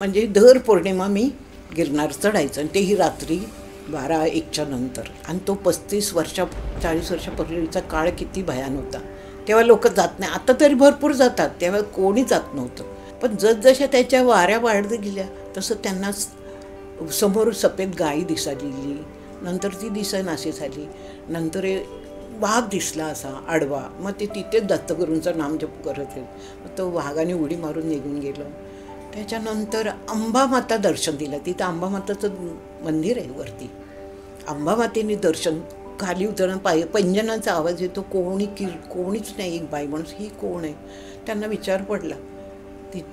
म्हणजे दर पौर्णिमा मी गिरनार चढायचं आणि तेही रात्री 12-1च्या नंतर. आणि तो 40 वर्षापूर्वीचा काळ किती भयान होता. तेव्हा लोक जात नाही, आता तरी भरपूर जातात, तेव्हा कोणी जात नव्हतं. पण जसजशा त्याच्या वाऱ्या वाढत गेल्या तसं त्यांना समोर सफेद गाई दिसायली, नंतर ती दिसेनाशी झाली, नंतर वाघ दिसला असा आडवा. मग ते तिथेच दत्तगुरूंचं नामजप करत आहेत, तो वाघाने उडी मारून निघून गेलं. त्याच्यानंतर अंबामाता दर्शन दिलं. तिथं अंबामाताचं मंदिर आहे वरती. अंबामातेने दर्शन, खाली उतरणं पैंजनाचा आवाज येतो, कोणीच नाही. एक बाई माणूस, ही कोण आहे? त्यांना विचार पडला.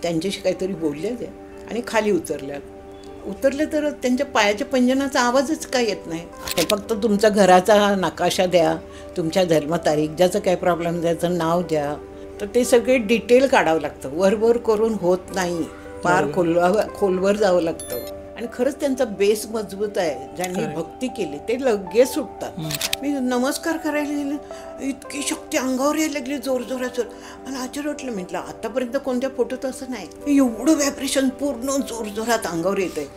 त्यांच्याशी काहीतरी बोलल्या त्या आणि खाली उतरले तर त्यांच्या पायाच्या पैंजनाचा आवाजच काय येत नाही. फक्त तुमचा घराचा नकाशा द्या, तुमच्या जन्मतारीख, ज्याचं काय प्रॉब्लेम द्यायचं नाव द्या. तर ते सगळे डिटेल काढावं लागतं, वरवर करून होत नाही, फार खोलवर जावं लागतं. आणि खरंच त्यांचा बेस मजबूत आहे. ज्यांनी भक्ती केली ते लगेच सुटतात. मी नमस्कार करायला गेले, इतकी शक्ती अंगावर यायला लागली जोरजोरात. मला आश्चर्य वाटलं. म्हटलं आतापर्यंत कोणत्या फोटोत असं नाही, एवढं व्हायब्रेशन पूर्ण जोरजोरात अंगावर येत आहे.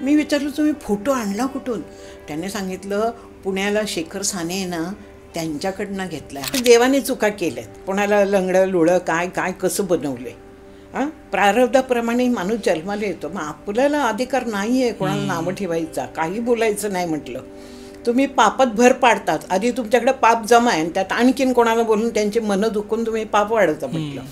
मी विचारलं, तुम्ही फोटो आणला कुठून? त्याने सांगितलं, पुण्याला शेखर साने आहे ना, त्यांच्याकडनं घेतला. देवाने चुका केल्यात, कोणाला लंगडं लुळं काय कसं बनवलंय. प्रारब्धाप्रमाणे माणूस जन्माला येतो. मग आपल्याला अधिकार नाही आहे कोणाला नावं ठेवायचा, काही बोलायचं नाही. म्हटलं तुम्ही पापात भर पाडतात, आधी तुमच्याकडे पाप जमा आहे आणि त्यात आणखीन कोणाला बोलून त्यांची मनं दुखून तुम्ही पाप वाढवता. म्हटलं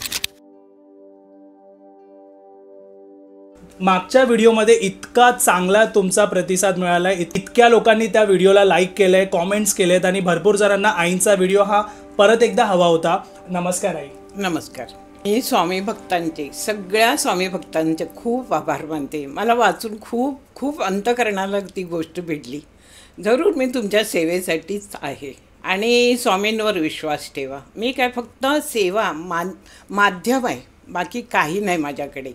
मागच्या व्हिडिओमध्ये इतका चांगला तुमचा प्रतिसाद मिळाला, इतक्या लोकांनी त्या व्हिडिओला लाईक केलंय, कॉमेंट्स केलेत आणि भरपूर जणांना आईंचा व्हिडिओ हा परत एकदा हवा होता. नमस्कार आई. नमस्कार. मी स्वामी भक्तांचे, सगळ्या स्वामी भक्तांचे खूप आभार मानते. मला वाचून खूप अंतःकरणाला ती गोष्ट भेटली. जरूर मी तुमच्या सेवेसाठीच आहे आणि स्वामींवर विश्वास ठेवा. मी काय फक्त सेवा माध्यम आहे, बाकी काही नाही माझ्याकडे.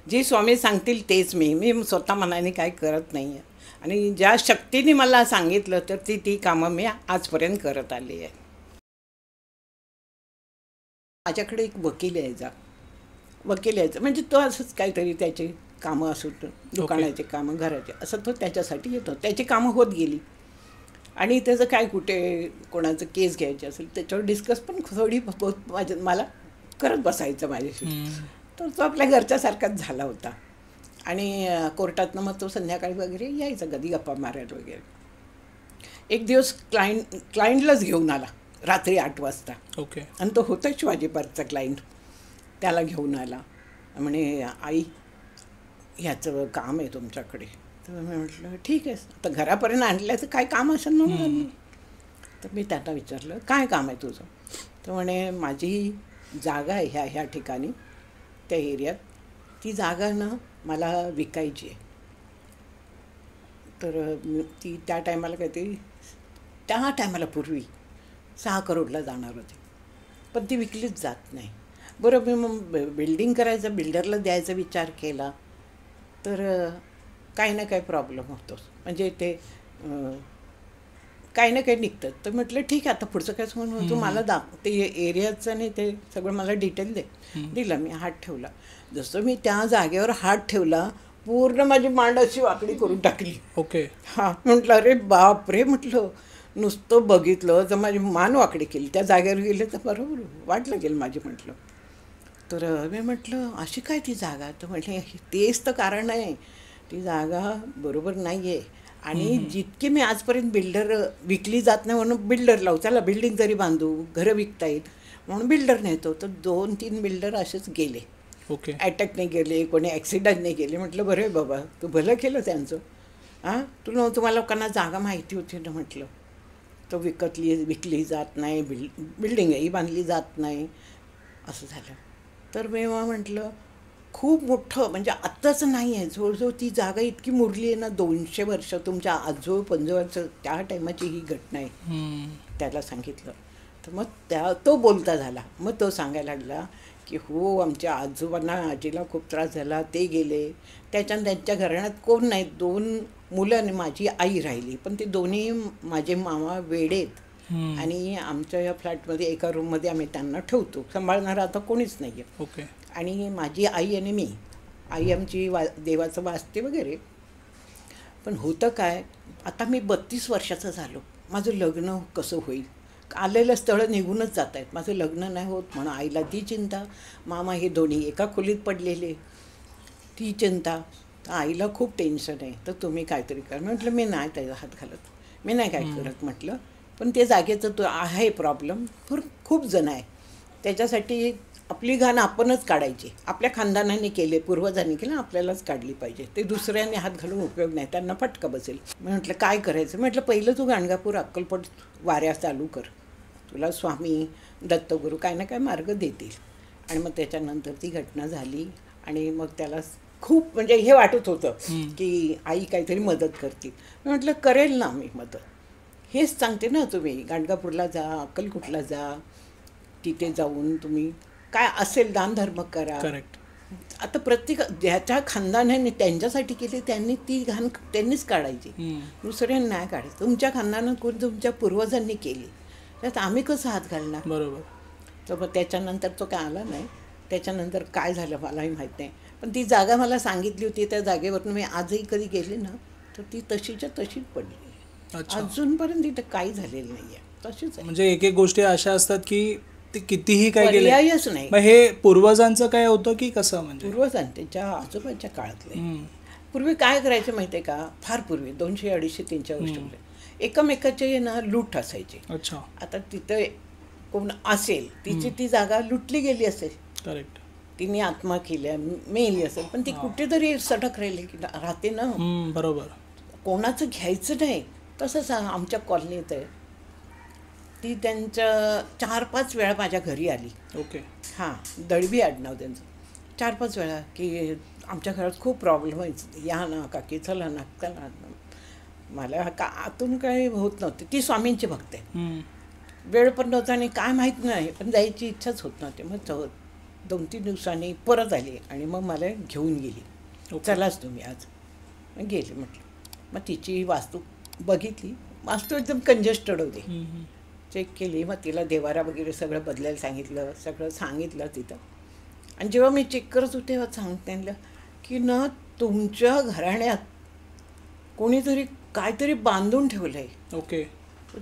जे स्वामी सांगतील तेच मी स्वतः मनाने काय करत नाही आहे. आणि ज्या शक्तीने मला सांगितलं तर ती कामं मी आजपर्यंत करत आली आहे. माझ्याकडे एक वकील यायचा म्हणजे तो असंच काहीतरी त्याचे कामं असत, दुकानाचे कामं, घराचे, असं तो त्याच्यासाठी येतो. त्याची कामं होत गेली आणि त्याचं काय कुठे कोणाचं केस घ्यायची असेल त्याच्यावर डिस्कस पण थोडी बहुत मला करत बसायचं माझ्याशी. तर तो आपल्या घरच्यासारखाच झाला होता. आणि कोर्टातनं मग तो संध्याकाळी वगैरे यायचा, कधी गप्पा मारायला वगैरे. एक दिवस क्लायंटलाच घेऊन आला रात्री 8 वाजता. ओके. आणि तो होता शिवाजी पार्कचा क्लायंट. त्याला घेऊन आला, म्हणे आई ह्याचं काम आहे तुमच्याकडे. तर मी म्हटलं ठीक आहे, आता घरापर्यंत आणलं तर काय काम असेल म्हणून. तर मी त्यांना विचारलं, काय काम आहे तुझं? तर म्हणे माझी जागा आहे ह्या ठिकाणी, त्या एरियात, ती जागा ना मला विकायची आहे. तर ती त्या टायमाला पूर्वी 6 करोडला जाणार होती, पण ती विकलीच जात नाही. बरं, मी मग बिल्डिंग करायचं, बिल्डरला द्यायचा विचार केला, तर काही ना काही प्रॉब्लेम होतोच. म्हणजे ते काही ना काही निघतं. तर म्हटलं ठीक आहे, आता पुढचं काय म्हणून तू मला ते एरियाचं आणि ते सगळं मला डिटेल दे. दिलं. मी हात ठेवला. जसं मी त्या जागेवर हात ठेवला, पूर्ण माझी मांड अशी वाकडी करून टाकली. ओके. म्हटलं अरे बापरे, म्हटलं नुसतं बघितलं तर माझी मान वाकडी केली. त्या जागेवर गेले तर बरोबर वाट लागेल माझी. म्हटलं तर मी म्हटलं अशी काय ती जागा? तर म्हटलं तेच तर कारण आहे, ती जागा बरोबर नाही आहे. आणि जितकी मी आजपर्यंत विकली जात नाही म्हणून बिल्डर लावू, त्याला बिल्डिंग तरी बांधू, घरं विकता येईल म्हणून बिल्डर नेतो. तर 2-3 बिल्डर असेच गेले. ओके. अटॅकने गेले, कोणी ॲक्सिडेंटने गेले. म्हटलं बरं आहे बाबा, तू भलं केलं त्यांचं. तुम्हाला लोकांना जागा माहिती होती ना. म्हटलं तो विकली जात नाही, बिल्डिंगही बांधली जात नाही, असं झालं. तर मी म्हटलं खूप मोठं, म्हणजे आत्ताच नाही आहे, जवळजवळ ती जागा इतकी मुरली आहे ना, 200 वर्ष, तुमच्या आजोळ पंजोळाचं त्या टायमाची ही घटना आहे. त्याला सांगितलं. तर मग तो बोलता झाला. मग तो सांगायला लागला की हो, आमच्या आजीला खूप त्रास झाला, ते गेले. त्यांच्या घराण्यात कोण नाही, 2 मुलं आणि माझी आई राहिली. पण ते दोन्ही माझे मामा वेडेत आणि आमच्या या फ्लॅटमध्ये एका रूममध्ये आम्ही त्यांना ठेवतो, सांभाळणारा आता कोणीच नाही आहे. ओके. आणि माझी आई आणि मी आई आमची देवाचं वाचते वगैरे. पण होतं काय, आता मी 32 वर्षाचं झालो, माझं लग्न कसं होईल, आलेलं स्थळं निघूनच जात आहेत, माझं लग्न नाही होत म्हणून आईला ती चिंता, मामा हे दोन्ही एका खोलीत पडलेले ती चिंता. तर आईला खूप टेन्शन आहे, तर तुम्ही काहीतरी करा. म्हटलं मी नाही त्याचा हात घालत, मी नाही काय करत म्हटलं. पण ते जागेचं तो आहे प्रॉब्लेम, खूप जण आहे. त्याच्यासाठी आपली घाण आपणच काढायची, आपल्या खानदानाने केले, पूर्वजांनी केलं, आपल्यालाच काढली पाहिजे. ते दुसऱ्याने हात घालून उपयोग नाही, त्यांना फटका बसेल. म्हटलं काय करायचं, म्हटलं पहिलं तू गाणगापूर अक्कलकोट वाऱ्या चालू कर, तुला स्वामी दत्तगुरू काय ना काय मार्ग देतील. आणि मग त्याच्यानंतर ती घटना झाली आणि मग त्याला खूप म्हणजे हे वाटत होतं की आई काहीतरी मदत करतील. म्हटलं करेल ना मी मदत, हेच सांगते ना, तुम्ही गाणगापूरला जा, अक्कलकोटला जा, तिथे जाऊन तुम्ही काय असेल दानधर्म करा. करेक्ट. आता प्रत्येक ज्याच्या खानदानाने त्यांच्यासाठी केली त्यांनी ती घाण त्यांनीच काढायची, दुसऱ्यांनी नाही काढायची. तुमच्या खानदानात कोण तुमच्या पूर्वजांनी केली, त्यात आम्ही कसं हात घालणार. बरोबर. तर मग त्याच्यानंतर तो काय आला नाही. त्याच्यानंतर काय झालं मलाही माहीत नाही, पण ती जागा मला सांगितली होती, त्या जागेवरून मी आजही कधी गेले ना तर ती तशीच्या तशीच पडली. अजूनपर्यंत तिथं काही झालेलं नाही आहे, तशीच आहे. म्हणजे एक एक गोष्टी अशा असतात की ते कितीही काय केलं पर्यायच नाही. मग हे पूर्वजांचं काय होतं की कसं, म्हणजे पूर्वजांच्या आजोबाच्या काळातले. पूर्वी काय करायचं माहिती आहे का, फार पूर्वी 200, 250, 300 वर्ष पूर्वी एकमेकाचे ना लूट असायची. अच्छा. आता तिथं कोण असेल तिची ती जागा लुटली गेली असेल, करेक्ट, तिने आत्मा केल्या मेली असेल, पण ती कुठेतरी सटक राहिली की राहते ना. बरोबर. कोणाचं घ्यायचं नाही. तसंच आमच्या कॉलनीत आहे, ती त्यांच्या 4-5 वेळा माझ्या घरी आली. ओके. हां, दळवी आडनाव त्यांचं. 4-5 वेळा की आमच्या घरात खूप प्रॉब्लेम व्हायचं, या ना काकी, चला ना चला ना. मला का आतून काही होत नव्हते. ती स्वामींची भक्त आहे, वेळ पण नव्हता आणि काय माहीत नाही, पण जायची इच्छाच होत नव्हती. मग 2-3 दिवसांनी परत आली आणि मग मला घेऊन गेली. चलाच तुम्ही आज. मग गेले म्हटलं. मग तिची वास्तू बघितली, वास्तू एकदम कंजेस्टेड होती. चेक केली, मग तिला देवारा वगैरे सगळं बदलायला सांगितलं, सगळं सांगितलं तिथं. आणि जेव्हा मी चेक करत होते तेव्हा सांगितलं की ना तुमच्या घराण्यात कोणीतरी काहीतरी बांधून ठेवलं आहे. ओके.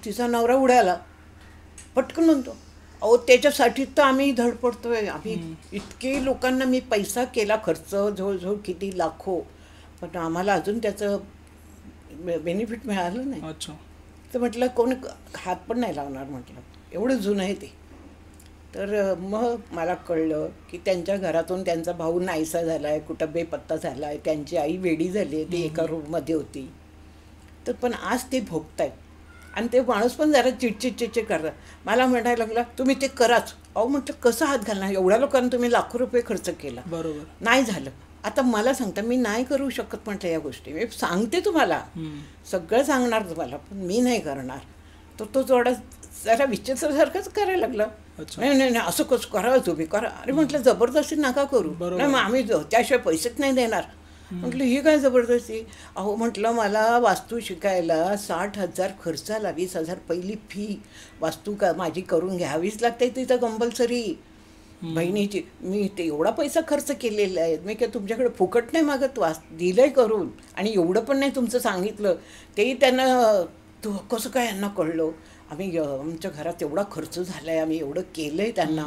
तिचा नवरा उडाला, पटकन म्हणतो, अहो त्याच्यासाठी तर आम्ही धडपडतोय, आम्ही इतके लोकांना मी पैसा केला खर्च, जवळजवळ किती लाखो, पण आम्हाला अजून त्याचं बेनिफिट मिळालं नाही. अच्छा. तर म्हटलं कोण हात पण नाही लावणार, म्हटलं एवढं जुनं आहे ते. तर मग मला कळलं की त्यांच्या घरातून त्यांचा भाऊ नाहीसा झाला आहे, कुठं बेपत्ता झाला आहे, त्यांची आई वेडी झाली आहे, ती एका रूममध्ये होती. तर पण आज ते भोगत आहेत आणि ते माणूस पण जरा चिडचिड करतात. मला म्हणायला लागला तुम्ही ते कराच. अहो म्हटलं कसं हात घालणार, एवढ्या लोकांना तुम्ही लाखो रुपये खर्च केला. बरोबर. नाही झालं. आता मला सांगता मी नाही करू शकत म्हटलं या गोष्टी, मी सांगते तुम्हाला, सगळं सांगणार तुम्हाला, पण मी नाही करणार. तर तो थोडा जरा विचित्रसारखंच करायला लागला. नाही नाही नाही असं कसं करावं तुम्ही करा. अरे म्हटलं जबरदस्ती नका करू. नाही मग आम्ही त्याशिवाय पैसेच नाही देणार. म्हटलं ही काय जबरदस्ती. अहो म्हटलं मला वास्तू शिकायला 60,000 खर्च आला, 20,000 पहिली फी वास्तू का माझी करून घ्यावीच लागते तिथं कंपल्सरी बहिणीची. मी ते एवढा पैसा खर्च केलेला आहे, मी काय तुमच्याकडे फुकट नाही मागत, दिलं आहे करून, आणि एवढं पण नाही तुमचं सांगितलं. तेही त्यांना तू कसं काय यांना कळलं, आम्ही आमच्या घरात एवढा खर्च झाला आहे, आम्ही एवढं केलं आहे त्यांना,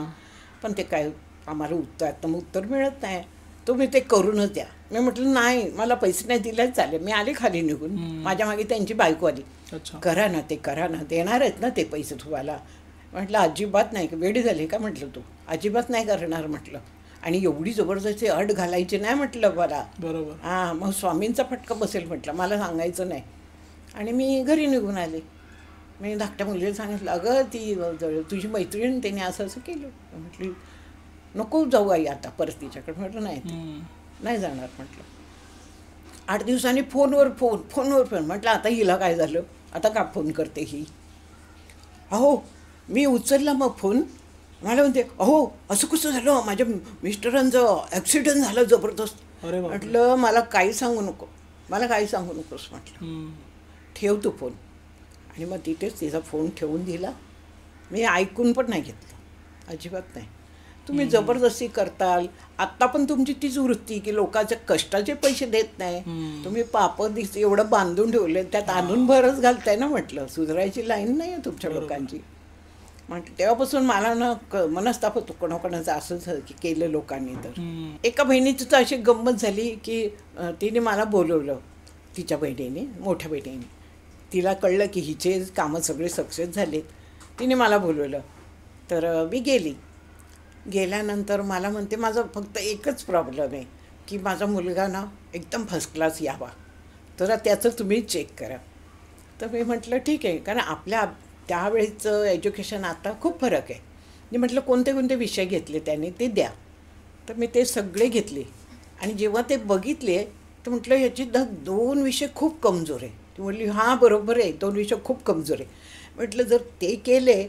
पण ते काय आम्हाला उत्तर मिळत नाही, तुम्ही ते करूनच द्या. मी म्हटलं नाही मला पैसे नाही दिले चालेल. मी आले खाली निघून, माझ्या मागे त्यांची बायको आली, करा ना ते करा ना, देणार आहेत ना ते पैसे तुम्हाला. म्हटलं अजिबात नाही, वेडी झाली का म्हटलं तू, अजिबात नाही करणार म्हटलं, आणि एवढी जबरदस्ती अट घालायची नाही म्हटलं मला. बरोबर. हां मग स्वामींचा फटका बसेल म्हटलं, मला सांगायचं नाही. आणि मी घरी निघून आले. मी धाकट्या मुलीला सांगितलं अगं ती तुझी मैत्रीण त्याने असं असं केलं. म्हटली नको जाऊ आई आता परत तिच्याकडे. म्हटलं नाही जाणार म्हटलं. 8 दिवसांनी फोनवर फोन. म्हटलं आता हिला काय झालं, आता का फोन करते ही. अहो मी उचलला मग फोन, मला म्हणते अहो असं कसं झालं, माझ्या मिस्टरांचं ॲक्सिडेंट झालं जबरदस्त. म्हटलं मला काही सांगू नको, मला काही सांगू नकोस म्हटलं, ठेव तू फोन. आणि मग तिथेच तिचा फोन ठेवून दिला. मी ऐकून पण नाही घेतलं, अजिबात नाही. तुम्ही जबरदस्ती करताल. आत्ता पण तुमची तीच वृत्ती की लोकांच्या कष्टाचे पैसे देत नाही. तुम्ही पापं दिस एवढं बांधून ठेवले, त्यात आणून भरच घालताय ना. म्हटलं सुधारायची लाईन नाही आहे तुमच्या लोकांची. म्हटलं तेव्हापासून मला ना मनस्ताप होतो कोणाकोणाचं असं की केलं लोकांनी. तर एका बहिणीची तर अशी गंमत झाली की तिने मला बोलवलं, तिच्या बहिणीने, मोठ्या बहिणीने. तिला कळलं की हिचे कामं सगळे सक्सेस झालेत. तिने मला बोलवलं. तर मी गेली. गेल्यानंतर मला म्हणते माझा फक्त एकच प्रॉब्लेम आहे की माझा मुलगा ना एकदम फर्स्ट क्लास यावा, तर त्याचं तुम्ही चेक करा. तर मी म्हटलं ठीक आहे, कारण आपल्या त्यावेळेचं एज्युकेशन आता खूप फरक आहे. मी म्हटलं कोणते कोणते विषय घेतले त्याने ते द्या. तर मी ते सगळे घेतले आणि जेव्हा ते बघितले तर म्हटलं ह्याची 2 विषय खूप कमजोर आहे. ती म्हटली हां बरोबर आहे, 2 विषय खूप कमजोर आहे. म्हटलं जर ते केले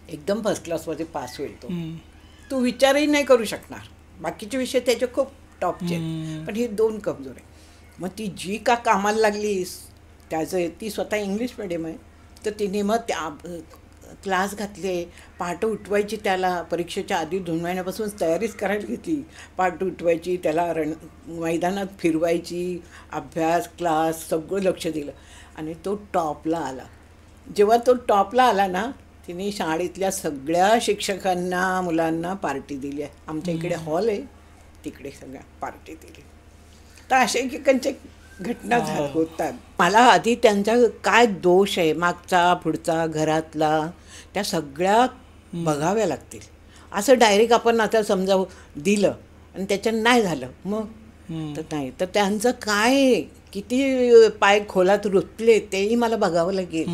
एकदम फर्स्ट क्लासमध्ये पास होईल तो विचारही नाही करू शकणार. बाकीचे विषय त्याचे खूप टॉपचे आहेत, पण हे 2 कमजोर आहे. मग ती जी का कामाला लागली त्याचं, ती स्वतः इंग्लिश मिडियम आहे. तर तिने मग त्या क्लास घातले. पहाटे उठवायची त्याला, परीक्षेच्या आधी 2 महिन्यापासून तयारीच करायला घेतली. पहाटे उठवायची, त्याला मैदानात फिरवायची, अभ्यास क्लास सगळं लक्ष दिलं आणि तो टॉपला आला. जेव्हा तो टॉपला आला ना, तिने शाळेतल्या सगळ्या शिक्षकांना मुलांना पार्टी दिली आहे. आमच्या इकडे हॉल आहे, तिकडे सगळ्या पार्टी दिली. तर अशा एकेकांच्या घटना होतात. मला आधी त्यांचा काय दोष आहे मागचा पुढचा घरातला त्या सगळ्या बघाव्या लागतील. असं डायरेक्ट आपण आता समजा दिलं आणि त्याच्यानं नाही झालं मग तर नाही, तर त्यांचं काय किती पाय खोलात रुतले तेही मला बघावं लागेल.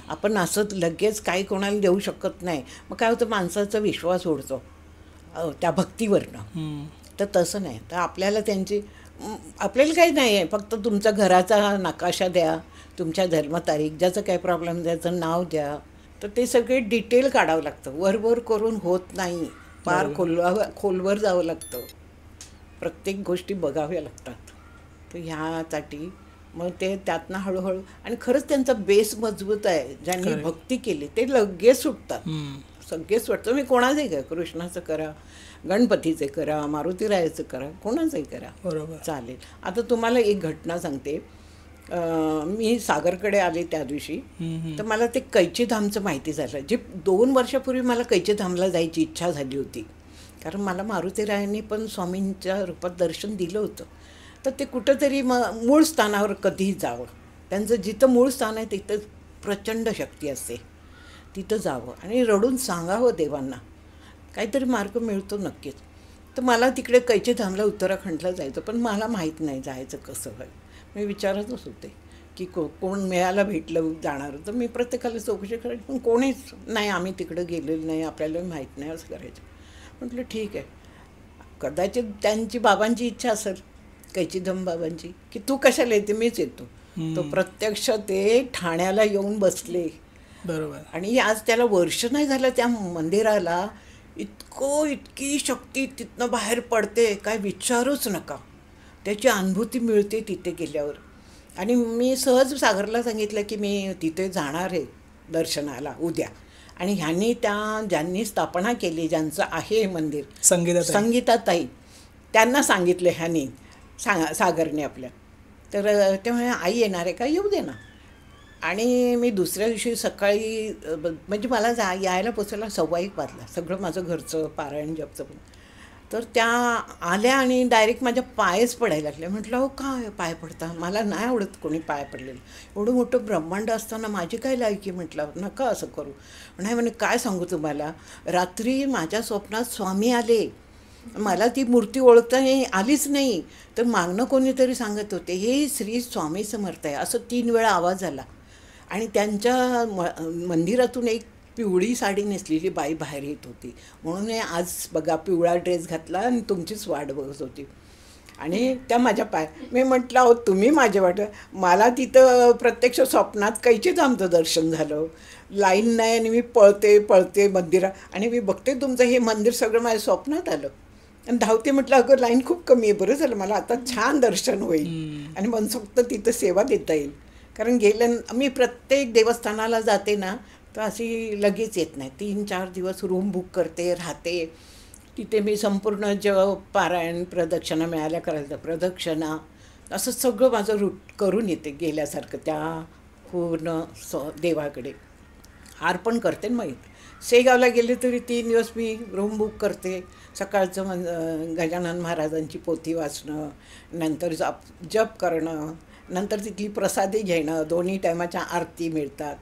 आपण असं लगेच काही कोणाला देऊ शकत नाही. मग काय होतं, माणसाचा विश्वास उडतो त्या भक्तीवरनं. तर तसं नाही. तर आपल्याला आपल्याला काही नाही आहे, फक्त तुमचा घराचा नकाशा द्या, तुमच्या जन्मतारीख, ज्याचं काही प्रॉब्लेम द्यायचं नाव द्या. तर ते सगळे डिटेल काढावं लागतं. वरवर करून होत नाही, फार खोलवर जावं लागतं. प्रत्येक गोष्टी बघाव्या लागतात. तर ह्यासाठी मग ते त्यातनं हळूहळू, आणि खरंच त्यांचा बेस मजबूत आहे. ज्यांनी भक्ती केली ते लगेच सुटतात, सगळेच सुटतं. मी कोणाचंही करा, कृष्णाचं करा, गणपतीचे करा, मारुतीरायाचं करा, कोणाचंही करा, बरोबर चालेल. आता तुम्हाला एक घटना सांगते. मी सागरकडे आले त्या दिवशी, तर मला ते कैचीधामचं माहिती झालं. जे 2 वर्षापूर्वी मला कैचीधामला जायची इच्छा झाली होती, कारण मला मारुतीरायांनी पण स्वामींच्या रूपात दर्शन दिलं होतं. तर ते कुठंतरी मूळ स्थानावर कधीही जावं. त्यांचं जिथं मूळ स्थान आहे तिथं प्रचंड शक्ती असते, तिथं जावं आणि रडून सांगावं देवांना, काहीतरी मार्ग मिळतो नक्कीच. तर मला तिकडे कैचीधामला उत्तराखंडला जायचं, पण मला माहीत नाही जायचं कसं व्हायचं. मी विचारतच होते की कोण मिळायला भेटलं जाणार. तर मी प्रत्येकाला चौकशी करायची, पण कोणीच नाही, आम्ही तिकडं गेलेलं नाही, आपल्याला माहीत नाही, असं करायचं. म्हटलं ठीक आहे, कदाचित त्यांची बाबांची इच्छा असेल, कैचीधाम बाबांची, की तू कशाला येते, मीच येतो. तो प्रत्यक्ष ते ठाण्याला येऊन बसले. बरोबर. आणि आज त्याला वर्ष नाही झालं त्या मंदिराला, इतकी शक्ती तिथनं बाहेर पडते, काय विचारूच नका. त्याची अनुभूती मिळते तिथे गेल्यावर. आणि मी सहज सागरला सांगितलं की मी तिथे जाणार आहे दर्शनाला उद्या. आणि ज्यांनी स्थापना केली, ज्यांचं आहे मंदिर, संगीताताई, त्यांना सांगितलं सागरने आपल्या. तर तेव्हा आई येणार आहे का, येऊ दे ना. आणि मी दुसऱ्या दिवशी सकाळी, म्हणजे मला यायला पोचायला 1:15 वाजला, सगळं माझं घरचं पारायण जपचं पण. तर त्या आल्या आणि डायरेक्ट माझ्या पायच पडायला लागल्या. म्हटलं हो काय पाय पडता, मला नाही आवडत कोणी पाय पडलेलं. एवढं मोठं ब्रह्मांड असताना माझी काय लायकी. म्हटलं नका असं करू. नाही म्हणे काय सांगू तुम्हाला, रात्री माझ्या स्वप्नात स्वामी आले, मला ती मूर्ती ओळखता आलीच नाही. तर मागणं कोणीतरी सांगत होते, हे श्री स्वामी समर्थ आहे, असं 3 वेळा आवाज आला. आणि त्यांच्या मंदिरातून एक पिवळी साडी नेसलेली बाई बाहेर येत होती. म्हणून आज बघा पिवळा ड्रेस घातला आणि तुमचीच वाट बघत होती. आणि त्या माझ्या मी म्हटलं अहो तुम्ही माझ्या वाट, मला तिथं प्रत्यक्ष स्वप्नात कैचीधामचं दर्शन झालं, लाईन नाही, आणि मी पळते मंदिरात, आणि मी बघते तुमचं हे मंदिर सगळं माझ्या स्वप्नात आलं आणि धावते. म्हटलं अगं लाईन खूप कमी आहे, बरं झालं मला आता छान दर्शन होईल आणि मनसोक्त तिथं सेवा देता येईल. कारण मी प्रत्येक देवस्थानाला जाते ना, तर अशी लगेच येत नाही, 3-4 दिवस रूम बुक करते, राहते. तिथे मी संपूर्ण जप पारायण प्रदक्षिणा मिळाल्या करायचं प्रदक्षिणा असं सगळं माझं रूट करून येते गेल्यासारखं त्या पूर्ण देवाकडे अर्पण करते. मग शेगावला गेले तरी 3 दिवस मी रूम बुक करते. सकाळचं गजानन महाराजांची पोथी वाचणं, नंतर जप करणं, नंतर तिथली प्रसादी घेणं, 2 टायमाच्या आरती मिळतात.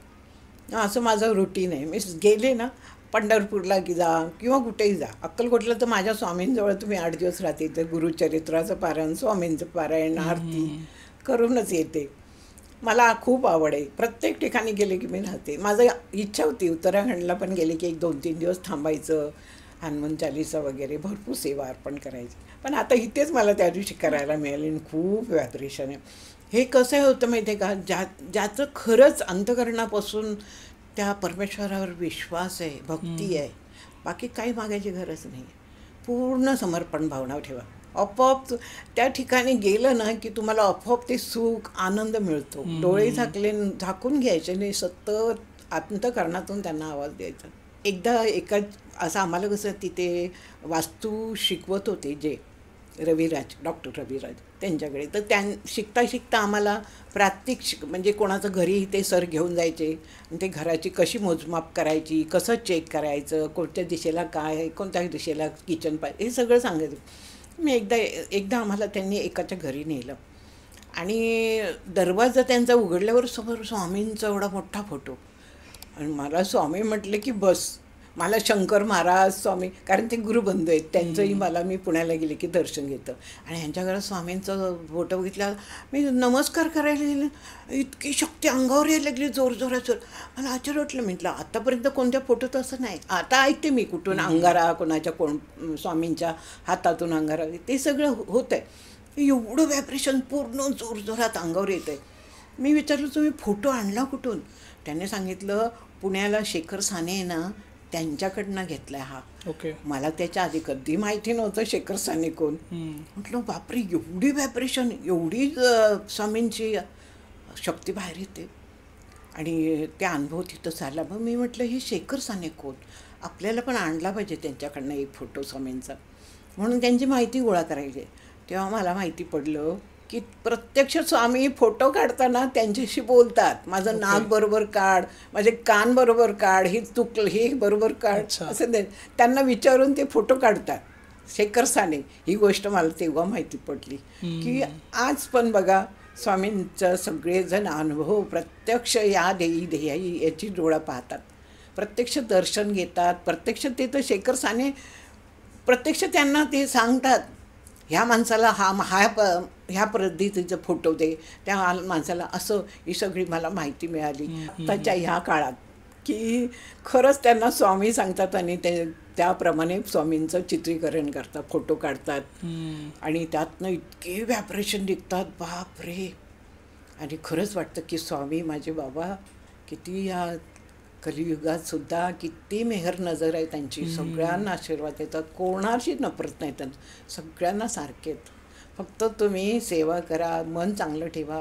असं माझं रुटीन आहे. मी गेले ना पंढरपूरला जा किंवा कुठेही जा, अक्कलकोटला तर माझ्या स्वामींजवळ तुम्ही 8 दिवस राहते. तर गुरुचरित्राचं पारायण, स्वामींचं पारायण, आरती करूनच येते. मला खूप आवड आहे. प्रत्येक ठिकाणी गेले की मी राहते. माझं इच्छा होती उत्तराखंडला पण गेले की 1-2-3 दिवस थांबायचं, हनुमान चालीसा वगैरे भरपूर सेवा अर्पण करायची. पण आता इथेच मला त्या दिवशी करायला मिळाली आणि खूप व्हायब्रेशन आहे. हे कसं होतं माहिती आहे का, ज्याचं खरंच अंतःकरणापासून त्या परमेश्वरावर विश्वास आहे, भक्ती आहे, बाकी काही मागायची गरज नाही. पूर्ण समर्पण भावना ठेवा. आपोआप त्या ठिकाणी गेलं ना की तुम्हाला आपोआप ते सुख आनंद मिळतो. डोळे झाकून घ्यायचे नाही, सतत अंतःकरणातून त्यांना आवाज द्यायचा. एकदा असं आम्हाला कसं तिथे वास्तू शिकवत होते जे डॉक्टर रविराज त्यांच्याकडे. तर शिकता शिकता आम्हाला प्रात्यक्षिक म्हणजे कोणाचं घरी ते सर घेऊन जायचे आणि ते घराची कशी मोजमाप करायची, कसं चेक करायचं, कोणत्या दिशेला काय, कोणत्या दिशेला किचन पाहिजे, हे सगळं सांगायचं. मी एकदा आम्हाला त्यांनी एकाच्या घरी नेलं आणि दरवाजा त्यांचा उघडल्यावर समोर स्वामींचा एवढा मोठा फोटो. आणि मला स्वामी म्हटले की बस, मला शंकर महाराज स्वामी, कारण ते गुरुबंधू आहेत त्यांचंही मला, मी पुण्याला गेले की दर्शन घेतं. आणि ह्यांच्या घरात स्वामींचं फोटो बघितला, मी नमस्कार करायला गेले, इतकी शक्ती अंगावर यायला लागली जोरजोरात. मला आश्चर्य वाटलं. म्हटलं आतापर्यंत कोणत्या फोटोत असं नाही. आता ऐकते मी कुठून अंगारा, कोणाच्या स्वामींच्या हातातून अंगारा, ते सगळं होतं आहे. एवढं व्हायब्रेशन पूर्ण जोरजोरात अंगावर येतं आहे. मी विचारलं तुम्ही फोटो आणला कुठून? त्याने सांगितलं पुण्याला शेखर साने आहे ना, त्यांच्याकडनं घेतलाय हा. ओके. मला त्याच्या आधी कधी माहिती नव्हतं शेखर साने कोण. म्हटलं बापरे, एवढी व्हायब्रेशन, एवढी स्वामींची शक्ती बाहेर येते. आणि त्या अनुभव तिथं झाला. मग मी म्हटलं हे शेखर साने कोण, आपल्याला पण आणला पाहिजे त्यांच्याकडनं एक फोटो स्वामींचा. म्हणून त्यांची माहिती गोळा करायची. तेव्हा मला माहिती पडलं की प्रत्यक्ष स्वामी फोटो काढताना त्यांच्याशी बोलतात. माझं नाक बरोबर काढ, माझे कान बरोबर काढ, हे चुकलं, हे बरोबर काढ, असं त्यांना विचारून ते फोटो काढतात शेखर साने. ही गोष्ट मला तेव्हा माहिती पडली की आज पण बघा स्वामींचं सगळेजण अनुभव प्रत्यक्ष या देही याची डोळा पाहतात, प्रत्यक्ष दर्शन घेतात. प्रत्यक्ष ते तर शेखर साने प्रत्यक्ष त्यांना ते सांगतात, ह्या माणसाला ह्या पद्धतीचं फोटो दे, त्या माणसाला असं. ही सगळी मला माहिती मिळाली आत्ताच्या ह्या काळात की खरंच त्यांना स्वामी सांगतात आणि त्याप्रमाणे स्वामींचं चित्रीकरण करतात, फोटो काढतात आणि त्यातनं इतके व्हायब्रेशन निघतात, बापरे. आणि खरंच वाटतं की स्वामी माझे बाबा किती या कलियुगात सुद्धा किती मेहर नजर आहे त्यांची. सगळ्यांना आशीर्वाद देतात, कोणाशी नफरत नाही त्यांना, सगळ्यांना सारखेत. फक्त तुम्ही सेवा करा, मन चांगलं ठेवा,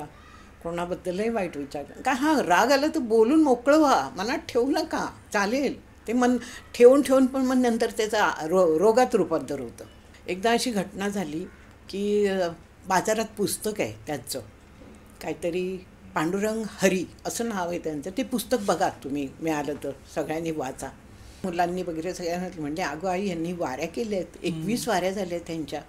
कोणाबद्दलही वाईट विचार का. हां, राग आला तर बोलून मोकळं व्हा, मनात ठेवू नका, चालेल. ते मन ठेवून पण मग नंतर त्याचा रोगात रूपांतर होतं. एकदा अशी घटना झाली की बाजारात पुस्तक आहे त्यांचं काहीतरी, पांडुरंग हरी असं नाव आहे त्यांचं. ते पुस्तक बघा तुम्ही, मिळालं तर सगळ्यांनी वाचा. मुलांनी वगैरे सगळ्यांना म्हणजे अगं आई यांनी वाऱ्या केल्या आहेत, 21 वाऱ्या झाल्या त्यांच्या.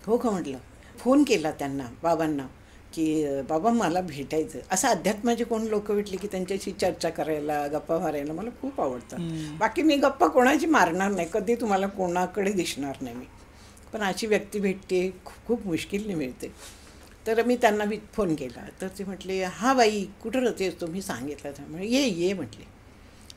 हो का म्हटलं. फोन केला त्यांना, बाबांना, की बाबा मला भेटायचं. असं अध्यात्माचे कोण लोक भेटले की त्यांच्याशी चर्चा करायला, गप्पा मारायला मला खूप आवडतं. बाकी मी गप्पा कोणाची मारणार नाही, कधी तुम्हाला कोणाकडे दिसणार नाही मी, पण अशी व्यक्ती भेटते खूप मुश्किलने मिळते. तर मी त्यांना फोन केला. तर ते म्हटले, हा बाई कुठं राहतेस तुम्ही, सांगितलं. त्यामुळे ये म्हटले.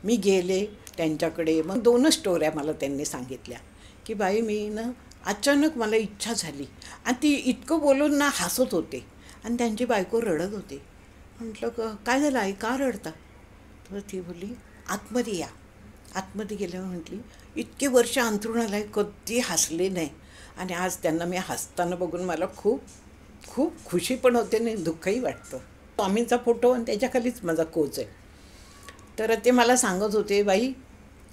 मी गेले त्यांच्याकडे. मग 2च स्टोऱ्या मला त्यांनी सांगितल्या की बाई मी ना अचानक मला इच्छा झाली. आणि ती इतकं बोलून ना हसत होते आणि त्यांची बायको रडत होते. म्हटलं काय झालं आई, का रडता? तर ती बोलली आतमध्ये या. आतमध्ये गेल्यावर म्हटली इतके वर्ष अंथरुणाला कधी हसले नाही आणि आज त्यांना मी हसताना बघून मला खूप खूप खुशी पण होते आणि दुःखही वाटतं. स्वामींचा फोटो आणि त्याच्याखालीच माझा कोच आहे. तर ते मला सांगत होते, बाई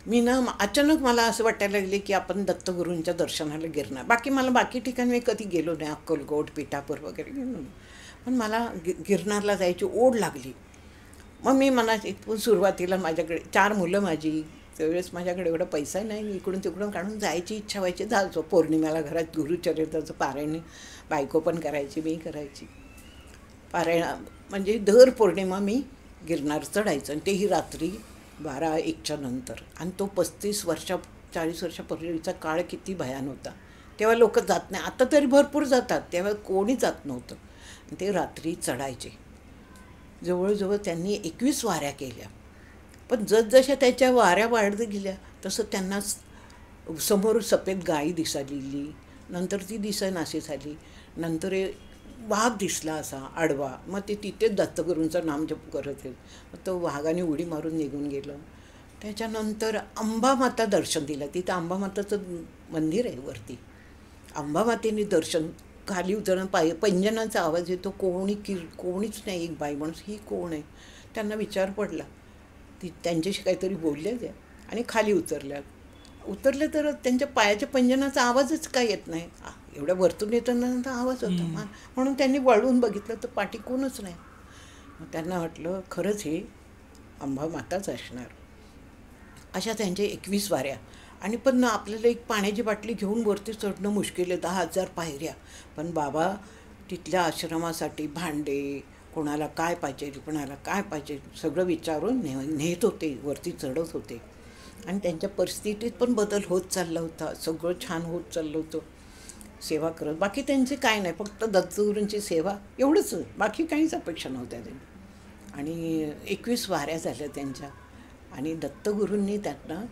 मी ना अचानक मला असं वाटायला लागले की आपण दत्तगुरूंच्या दर्शनाला गिरणार. मला बाकी ठिकाणी मी कधी गेलो नाही, अक्कलकोट पिठापूर वगैरे गेलो नाही. पण मला गिरनारला जायची ओढ लागली. मग मी मनात इथून सुरुवातीला माझ्याकडे 4 मुलं माझी, त्यावेळेस माझ्याकडे एवढा पैसा नाही, मी इकडून तिकडून काढून जायची इच्छा व्हायची. जायचो पौर्णिमेला घरात गुरुचरित्राचं पारायण बायको पण करायची, मी करायची पारायण. म्हणजे दर पौर्णिमा मी गिरनार चढायचं, आणि तेही रात्री 12-1च्या नंतर. आणि तो 40 वर्षापूर्वीचा काळ किती भयान होता. तेव्हा लोक जात नाही, आता तरी भरपूर जातात, तेव्हा कोणी जात नव्हतं. ते रात्री चढायचे. जवळजवळ त्यांनी 21 वाऱ्या केल्या. पण जसजशा त्याच्या वाऱ्या वाढत गेल्या तसं त्यांना समोर सफेद गाई दिसालेली, नंतर ती दिसेनाशी झाली. नंतर वाघ दिसला असा आडवा. मग ते तिथेच दत्तगुरूंचं नामजप करत आहेत. मग तो वाघाने उडी मारून निघून गेलं. त्याच्यानंतर अंबामाता दर्शन दिलं. तिथं अंबामाताचं मंदिर आहे वरती. अंबामातेने दर्शन, खाली उतरणं, पैंजनाचा आवाज येतो. कोणीच नाही. एक बाई माणूस, ही कोण आहे? त्यांना विचार पडला. त्यांच्याशी काहीतरी बोलल्या त्या आणि खाली उतरले तर त्यांच्या पायाच्या पैंजनाचा आवाजच काय येत नाही. एवढ्या वरतून येताना आवाज होता. म्हणून त्यांनी वळून बघितलं तर पाठी कोणच नाही. मग त्यांना वाटलं खरंच हे अंबामाताच असणार. अशा त्यांच्या 21 वाऱ्या. आणि पण आपल्याला एक पाण्याची बाटली घेऊन वरती चढणं मुश्किल आहे, 10,000 पायऱ्या. पण बाबा तिथल्या आश्रमासाठी भांडे, कोणाला काय पाहिजे सगळं विचारून नेत होते, वरती चढत होते. आणि त्यांच्या परिस्थितीत पण बदल होत चालला होता. सगळं छान होत चाललं होतं, सेवा करत. बाकी त्यांचे काय नाही, फक्त दत्तगुरूंची सेवा एवढंच, बाकी काहीच अपेक्षा नव्हत्या त्यांनी. आणि 21 वाऱ्या झाल्या त्यांच्या. आणि दत्तगुरूंनी त्यांना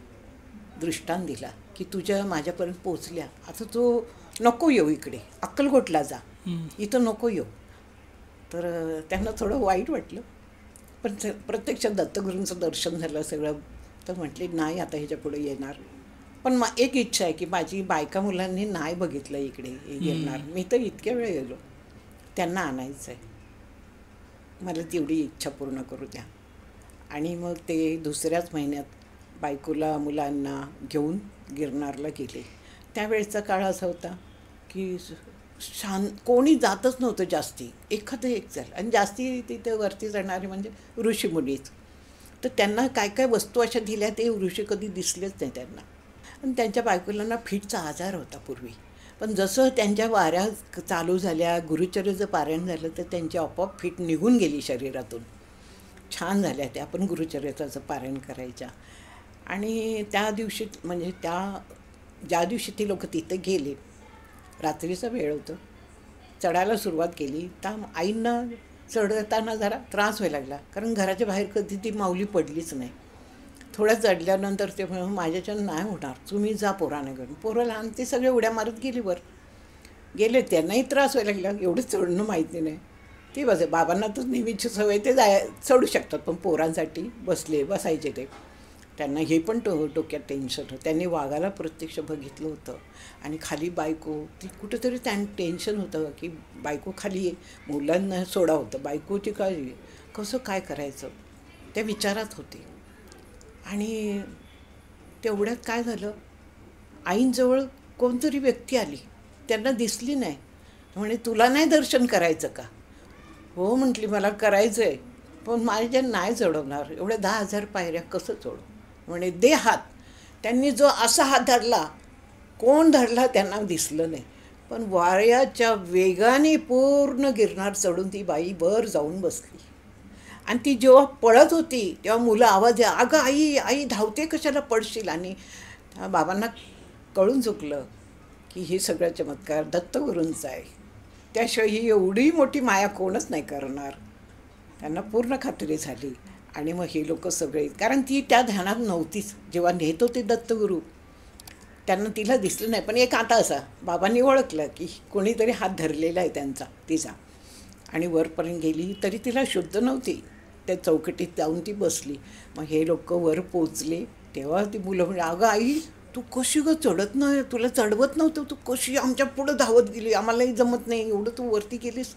दृष्टांत दिला की तुझ्या माझ्यापर्यंत पोचल्या, आता तू नको येऊ इकडे, अक्कलकोटला जा, इथं नको येऊ. तर त्यांना थोडं वाईट वाटलं. पण प्रत्यक्षात दत्तगुरूंचं दर्शन झालं सगळं. तर म्हटले नाही आता ह्याच्या पुढे येणार. पण एक इच्छा आहे की माझी बायका मुलांनी नाही बघितलं इकडे येणार, मी तर इतक्या वेळ गेलो, त्यांना आणायचं आहे, मला तेवढी इच्छा पूर्ण करू द्या. आणि मग ते दुसऱ्याच महिन्यात बायकोला मुलांना घेऊन गिरनारला गेले. त्यावेळेचा काळ असा होता की कोणी जातच नव्हतं जास्ती, एखादं एक झालं. आणि जास्ती तिथे वरती जाणारे म्हणजे ऋषीमुनीच. तर त्यांना काय काय वस्तू अशा दिल्या ते ऋषी कधी दिसलेच नाही त्यांना. आणि त्यांच्या बायकोला फिटचा आजार होता पूर्वी. पण जसं त्यांच्या वाऱ्या चालू झाल्या, गुरुचर्याचं पारायण झालं, तर त्यांची आपोआप फिट निघून गेली शरीरातून. छान झाल्या त्या पण गुरुचरित्राचं पारायण करायच्या. आणि त्या दिवशी म्हणजे ज्या दिवशी ती लोक तिथे गेले, रात्रीचा वेळ होतं, चढायला सुरुवात केली. तर आईंना चढताना जरा त्रास व्हायला लागला, कारण घराच्या बाहेर कधी ती माऊली पडलीच नाही. थोड्या चढल्यानंतर ते म्हणून माझ्याच्यानं नाही होणार, तुम्ही जा पोराने घेऊन. पोरं लहान, ते सगळे उड्या मारत गेले. त्यांनाही त्रास व्हायला लागला, एवढं चढणं माहिती नाही. ती बाबांना तर नेहमीची सवय, ते चढू शकतात, पण पोरांसाठी बसायचे ते. त्यांना हे पण डोक्यात टेन्शन होतं. त्यांनी वाघाला प्रत्यक्ष बघितलं होतं. आणि खाली बायको, ती कुठंतरी त्यांना टेन्शन होतं की बायको खाली, मुलांना सोडा होतं, बायकोची काळजी, कसं काय करायचं त्या विचारात होते. आणि तेवढ्यात काय झालं, आईंजवळ कोणतरी व्यक्ती आली, त्यांना दिसली नाही. म्हणे तुला नाही दर्शन करायचं का? हो म्हटली, मला करायचं आहे, पण माझ्या नाही चढवणार, एवढ्या 10,000 पायऱ्या कसं चढू? म्हणे दे हात. त्यांनी जो असा हात धरला, कोण धरला त्यांना दिसलं नाही, पण वाऱ्याच्या वेगाने पूर्ण गिरनार चढून ती बाई वर जाऊन बसली. आणि ती जेव्हा पळत होती तेव्हा मुलं आवाज या, अगं आई आई धावते कशाला, पडशील. आणि बाबांना कळून चुकलं की हे सगळं चमत्कार दत्तगुरूंचा आहे, त्याशिवाय ही एवढी मोठी माया कोणच नाही करणार. त्यांना पूर्ण खात्री झाली. आणि मग हे लोक सगळे, कारण ती त्या ध्यानात नव्हतीच, जेव्हा नेत होते दत्तगुरू त्यांना तिला दिसलं नाही. पण एक आता असा बाबांनी ओळखलं की कोणीतरी हात धरलेला आहे त्यांचा, तिचा. आणि वरपर्यंत गेली तरी तिला शुद्ध नव्हती, त्या चौकटीत जाऊन ती बसली. मग हे लोक वर पोचले तेव्हा ती मुलं म्हणजे, अगं आई तू कशी गं चढत नाही, तुला चढवत नव्हतं, तू कशी आमच्या पुढं धावत गेली, आम्हालाही जमत नाही, एवढं तू वरती गेलीस.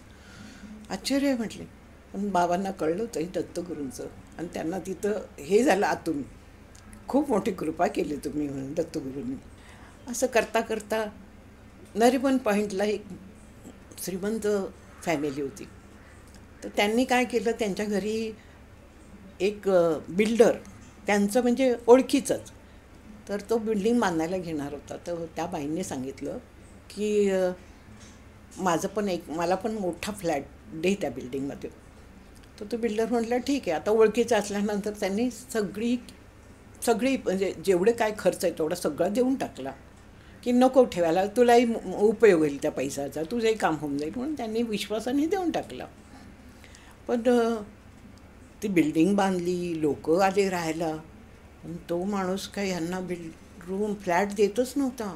आश्चर्य म्हटले. पण बाबांना कळलं होतं हे दत्तगुरूंचं. आणि त्यांना तिथं हे झालं आतून खूप मोठी कृपा केली तुम्ही म्हणून दत्तगुरूंनी. असं करता करता नरिमन पॉईंटला एक श्रीमंत फॅमिली होती. तर त्यांनी काय केलं, त्यांच्या घरी एक बिल्डर, त्यांचं म्हणजे ओळखीचंच, तर तो बिल्डिंग बांधायला घेणार होता. तर त्या बाईंनी सांगितलं की माझं पण मला पण मोठा फ्लॅट दे त्या बिल्डिंगमध्ये. तर तो बिल्डर म्हटलं ठीक आहे. आता ओळखीचं असल्यानंतर त्यांनी सगळी म्हणजे जेवढे काय खर्च आहे तेवढा सगळा देऊन टाकला, की नको ठेवायला, तुलाही उपयोग होईल त्या पैशाचा, तुझंही काम होऊन जाईल म्हणून त्यांनी विश्वासाने देऊन टाकला. पण ती बिल्डिंग बांधली, लोक आले राहायला, पण तो माणूस काय ह्यांना फ्लॅट देतच नव्हता.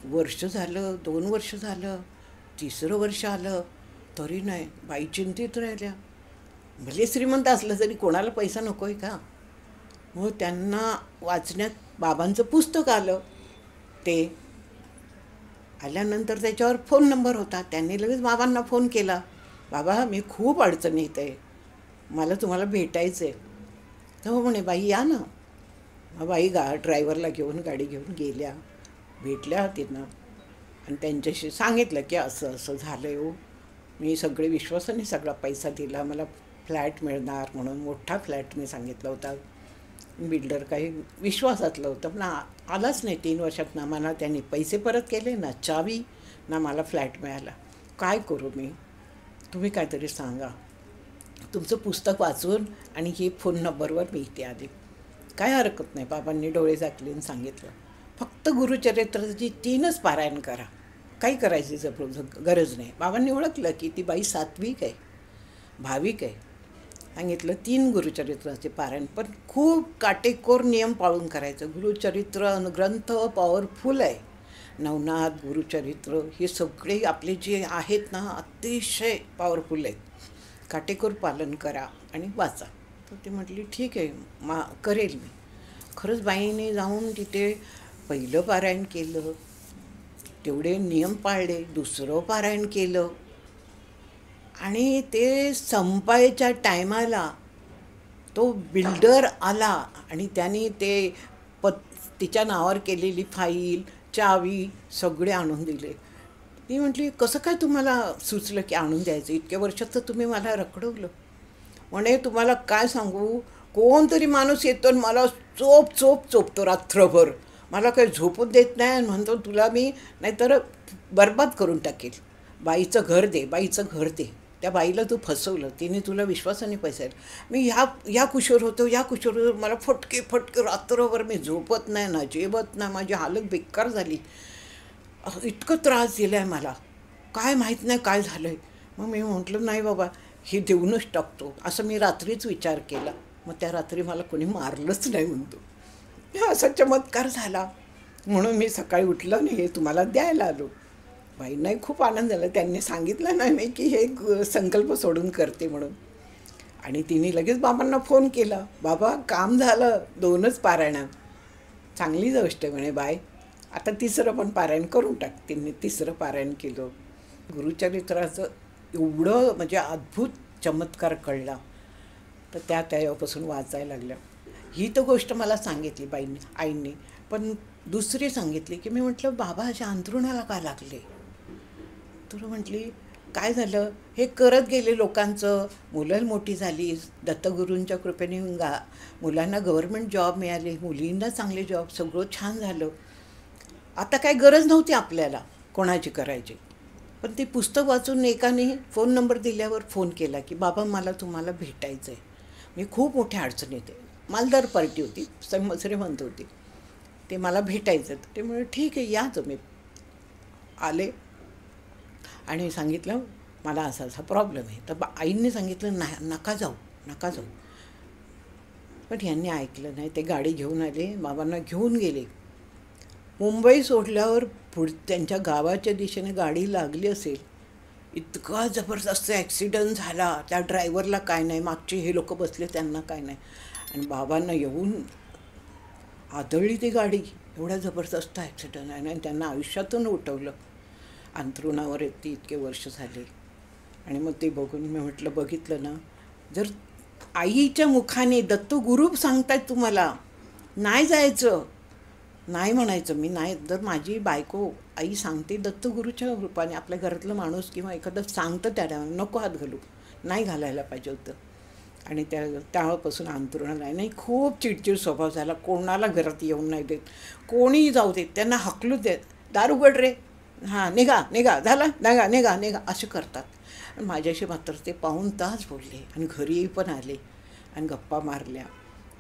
वर्ष झालं, 2 वर्ष झालं, 3रं वर्ष आलं तरी नाही. बाई चिंतित राहिल्या. भले श्रीमंत असलं तरी कोणाला पैसा नको आहे का. मग त्यांना वाचण्यात बाबांचं पुस्तक आलं. ते आल्यानंतर त्याच्यावर फोन नंबर होता. त्यांनी लगेच बाबांना फोन केला, बाबा मी खूप अडचणीत आहे, मला तुम्हाला भेटायचं आहे. तर हो म्हणे, बाई या ना. मग बाई ड्रायव्हरला घेऊन गाडी घेऊन गेल्या, भेटल्या तिनं आणि त्यांच्याशी सांगितलं की असं असं झालं आहे हो, मी सगळे विश्वासाने सगळा पैसा दिला, मला फ्लॅट मिळणार म्हणून, मोठा फ्लॅट मी सांगितला होता. बिल्डर काही विश्वासातलं होतं, पण आलाच नाही 3 वर्षात. ना मला त्यांनी पैसे परत केले, ना चावी, ना मला फ्लॅट मिळाला. काय करू मी, तुम्ही काहीतरी सांगा. तुमचं पुस्तक वाचून आणि ही फोन नंबरवर मी इथे आली. काय हरकत नाही. बाबांनी डोळे झाकले आणि सांगितलं, फक्त गुरुचरित्राची 3च पारायण करा, काही करायची गरज नाही. बाबांनी ओळखलं की ती बाई सात्विक आहे, भाविक आहे. सांगितलं 3 गुरुचरित्राचे पारायण, पण खूप काटेकोर नियम पाळून करायचं. गुरुचरित्र ग्रंथ पॉवरफुल आहे. नवनाथ, गुरुचरित्र हे सगळे आपले जे आहेत ना अतिशय पॉवरफुल आहेत. काटेकोर पालन करा आणि वाचा. तर ती म्हटली ठीक आहे करेल मी. खरंच बाईने जाऊन तिथे पहिलं पारायण केलं, तेवढे नियम पाळले, 2रं पारायण केलं आणि ते संपायच्या टायमाला तो बिल्डर आला आणि त्याने ते तिच्या नावावर केलेली फाईल, चावी सगळे आणून दिले. ती म्हटली, कसं काय तुम्हाला सुचलं की आणून द्यायचं, इतक्या वर्षात तर तुम्ही मला रखडवलं. म्हणे तुम्हाला काय सांगू, कोणतरी माणूस येतो आणि मला चोपतो रात्रभर, मला काही झोपून देत नाही आणि म्हणतो तुला मी नाहीतर बरबाद करून टाकेल, बाईचं घर दे, बाईचं घर दे. त्या बाईला तू फसवलं, तिने तुला विश्वासाने पैसे. मी ह्या कुशीवर होतो, या कुशीवर, मला फटके रात्रभर, मी झोपत नाही ना जेवत नाही, माझी हालत बेकार झाली, इतकं त्रास दिला आहे मला, काय माहीत नाही काय झालं आहे. मग मी म्हटलं नाही बाबा, हे देऊनच टाकतो, असं मी रात्रीच विचार केला. मग त्या रात्री मला कोणी मारलंच नाही म्हणतो. असा चमत्कार झाला म्हणून मी सकाळी उठलं नाही, हे तुम्हाला द्यायला आलो. बाईंनाही खूप आनंद झाला. त्यांनी सांगितलं नाही मी की हे संकल्प सोडून करते म्हणून. आणि तिने लगेच बाबांना फोन केला, बाबा काम झालं, 2च पारायण, चांगली गोष्ट म्हणे बाय, आता 3रं पण पारायण करून टाक. तिने 3रं पारायण केलं. गुरुचरित्राचं एवढं म्हणजे अद्भुत चमत्कार कळला. तर त्यापासून वाचायला लागल्या. ही तर गोष्ट मला सांगितली बाईंनी, आईंनी. पण दुसरी सांगितली की मी म्हटलं बाबा अशा अंथरुणाला का लागले. तर म्हटली काय झालं, हे करत गेले लोकांचं, मुलं मोठी झाली, दत्तगुरूंच्या कृपेने मुलांना गव्हर्नमेंट जॉब मिळाले, मुलींना चांगले जॉब, सगळं छान झालं. आता काय गरज नव्हती आपल्याला कोणाची करायची. पण ते पुस्तक वाचून एकाने फोन नंबर दिल्यावर फोन केला की बाबा मला तुम्हाला भेटायचं आहे, मी खूप मोठ्या अडचणीत आहे. मालदार पार्टी होती, श्रीमंत होती, ते मला भेटायचं. ते म्हणजे ठीक आहे या तुम्ही. आले आणि सांगितलं मला असा असा प्रॉब्लेम आहे. तर आईंनी सांगितलं नका जाऊ. पण ह्यांनी ऐकलं नाही. ते गाडी घेऊन आले, बाबांना घेऊन गेले. मुंबई सोडल्यावर त्यांच्या गावाच्या दिशेने गाडी लागली असेल, इतका जबरदस्त ॲक्सिडंट झाला. त्या ड्रायव्हरला काय नाही, मागचे हे लोक बसले त्यांना काय नाही, आणि बाबांना येऊन आदळली ती गाडी. एवढा जबरदस्त ॲक्सिडंट आहे आणि त्यांना आयुष्यातून उठवलं. अंथरुणावर येते इतके वर्ष झाले. आणि मग ते बघून मी म्हटलं बघितलं ना, जर आईच्या मुखाने दत्तगुरू सांगतायत तुम्हाला नाही जायचं, नाही म्हणायचं मी नाही. जर माझी बायको आई सांगते दत्तगुरूच्या रूपाने, आपल्या घरातलं माणूस किंवा एखादं सांगतं त्याला नको हात घालू, नाही घालायला पाहिजे होतं. आणि तेव्हापासून अंथरुणाला नाही, खूप चिडचिड स्वभाव झाला. कोणाला घरात येऊन नाही देत, कोणीही जाऊ देत, त्यांना हकलू देत, दार उघड रे, हां निघा निघा, झालं निघा निघा निघा, असे करतात. आणि माझ्याशी मात्र ते पाऊण तास बोलले आणि घरी पण आले आणि गप्पा मारल्या.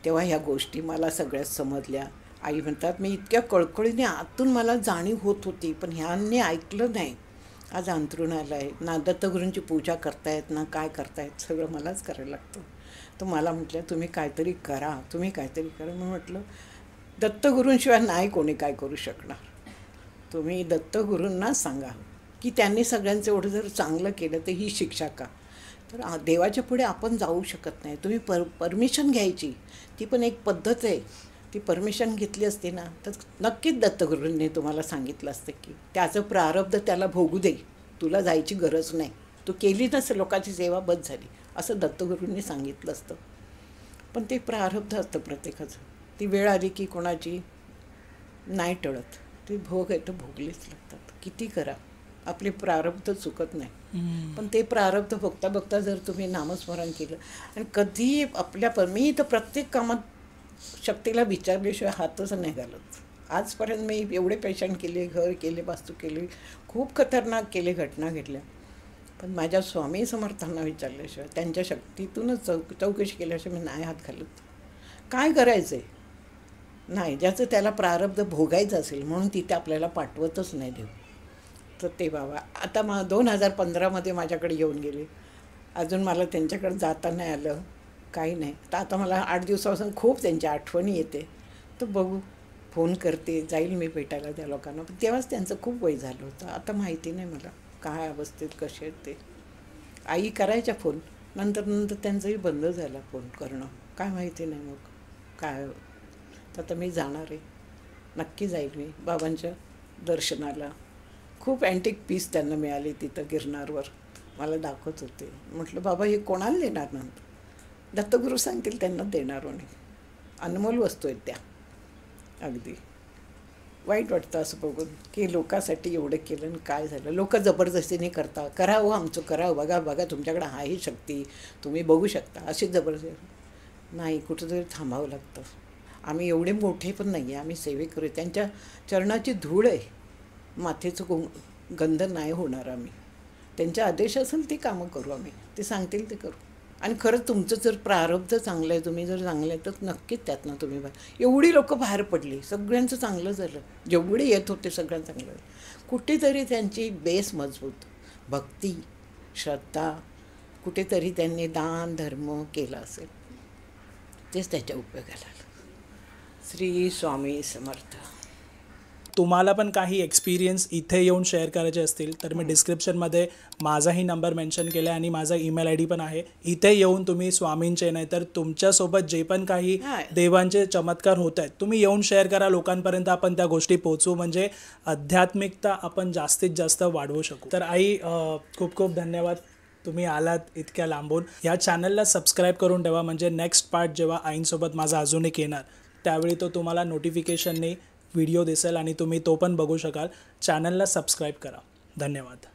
तेव्हा ह्या गोष्टी मला सगळ्यात समजल्या. आई म्हणतात मी इतक्या कळकळीने आतून मला जाणीव होत होती, पण ह्यांनी ऐकलं नाही. आज अंथरुणाला आहे ना, दत्तगुरूंची पूजा करतायत ना काय करतायत, सगळं मलाच करायला लागतं. तर मला म्हटलं तुम्ही काहीतरी करा, तुम्ही काहीतरी करा. मी म्हटलं दत्तगुरूंशिवाय नाही कोणी काय करू शकणार. तुम्ही दत्तगुरूंनाच सांगा की त्यांनी सगळ्यांचं एवढं जर चांगलं केलं तर ही शिक्षा का. तर देवाच्या पुढे आपण जाऊ शकत नाही. तुम्ही परमिशन घ्यायची, ती पण एक पद्धत आहे. ती परमिशन घेतली असते ना तर नक्कीच दत्तगुरूंनी तुम्हाला सांगितलं असतं की त्याचं प्रारब्ध त्याला भोगू दे, तुला जायची गरज नाही, तू केली नसेल लोकांची सेवा बस झाली, असं दत्तगुरूंनी सांगितलं असतं. पण ते प्रारब्ध असतं प्रत्येकाचं. ती वेळ आली की कोणाची नाही टळत, ते भोग आहे तर भोगलेच लागतात. किती करा, आपले प्रारब्ध चुकत नाही. पण ते प्रारब्ध बघता बघता जर तुम्ही नामस्मरण केलं आणि कधी मी तर प्रत्येक कामात शक्तीला विचारल्याशिवाय हातच नाही घालत. आजपर्यंत मी एवढे पेशंट केले, घर केले, वास्तू केली, खूप खतरनाक केले, घटना घडल्या, पण माझ्या स्वामी समर्थांना विचारल्याशिवाय, त्यांच्या शक्तीतूनच चौकशी केल्याशिवाय मी नाही हात घालत. काय करायचं आहे नाही, ज्याचं त्याला प्रारब्ध भोगायचं असेल म्हणून तिथे आपल्याला पाठवतच नाही देऊ. तर ते बाबा आता 2015मध्ये माझ्याकडे येऊन गेले. अजून मला त्यांच्याकडे जाता नाही आलं, काही नाही. तर आता मला 8 दिवसापासून खूप त्यांच्या आठवणी येते. तर बघू, फोन करते, जाईल मी भेटायला त्या लोकांना. पण तेव्हाच त्यांचं खूप वय झालं होतं. आता माहिती नाही मला काय अवस्थेत कसे आहेत ते. आई करायच्या फोन, नंतर त्यांचंही बंद झाला फोन करणं, काय माहिती नाही मग काय. तर आता मी जाणार आहे, नक्की जाईल मी बाबांच्या दर्शनाला. खूप अँटिक पीस त्यांना मिळाले तिथं गिरनारवर, मला दाखवत होते. म्हटलं बाबा हे कोणाला देणार नंतर, दत्तगुरू सांगतील त्यांना देणार. आणि अनमोल वस्तू आहेत त्या. अगदी वाईट वाटतं असं बघून की लोकांसाठी एवढं केलं आणि काय झालं. लोक जबरदस्तीने करता, करावं आमचं करावं, बघा बघा तुमच्याकडे आहे शक्ती, तुम्ही बघू शकता, अशी जबरदस्ती नाही. कुठंतरी थांबावं लागतं. आम्ही एवढे मोठे पण नाही आहे, आम्ही सेवेकरू, त्यांच्या चरणाची धूळ आहे, माथेचं गंध नाही होणार. आम्ही त्यांच्या आदेश असेल ती कामं करू, आम्ही ते सांगतील ते करू. आणि खरंच तुमचं जर प्रारब्ध चांगलं आहे, तुम्ही जर चांगलं आहे तर नक्कीच त्यातनं तुम्ही बाहेर. एवढी लोकं बाहेर पडली, सगळ्यांचं चांगलं झालं, जेवढे येत होते सगळ्यांचं चांगलं झालं. कुठेतरी त्यांची बेस मजबूत, भक्ती श्रद्धा, कुठेतरी त्यांनी दान धर्म केला असेल, तेच त्याच्या उपयोगाला आलं. श्री स्वामी समर्थ. तुम्हाला पण काही एक्सपिरियन्स इथे येऊन शेअर करायचे असतील तर मी डिस्क्रिप्शनमध्ये माझाही नंबर मेन्शन केला आहे आणि माझा ईमेल आय डी पण आहे. इथे येऊन तुम्ही स्वामींचे नाही तर तुमच्यासोबत जे पण काही देवांचे चमत्कार होत आहेत तुम्ही येऊन शेअर करा लोकांपर्यंत, आपण त्या गोष्टी पोहोचवू, म्हणजे आध्यात्मिकता आपण जास्तीत जास्त वाढवू शकू. तर आई खूप खूप धन्यवाद, तुम्ही आलात इतक्या लांबून. या चॅनलला सबस्क्राईब करून ठेवा, म्हणजे नेक्स्ट पार्ट जेव्हा आईंसोबत माझा अजून एक येणार त्यावेळी तो तुम्हाला नोटिफिकेशनने व्हिडिओ दिसेल आणि तुम्ही तो पण बघू शकाल. चॅनलला सबस्क्राईब करा. धन्यवाद.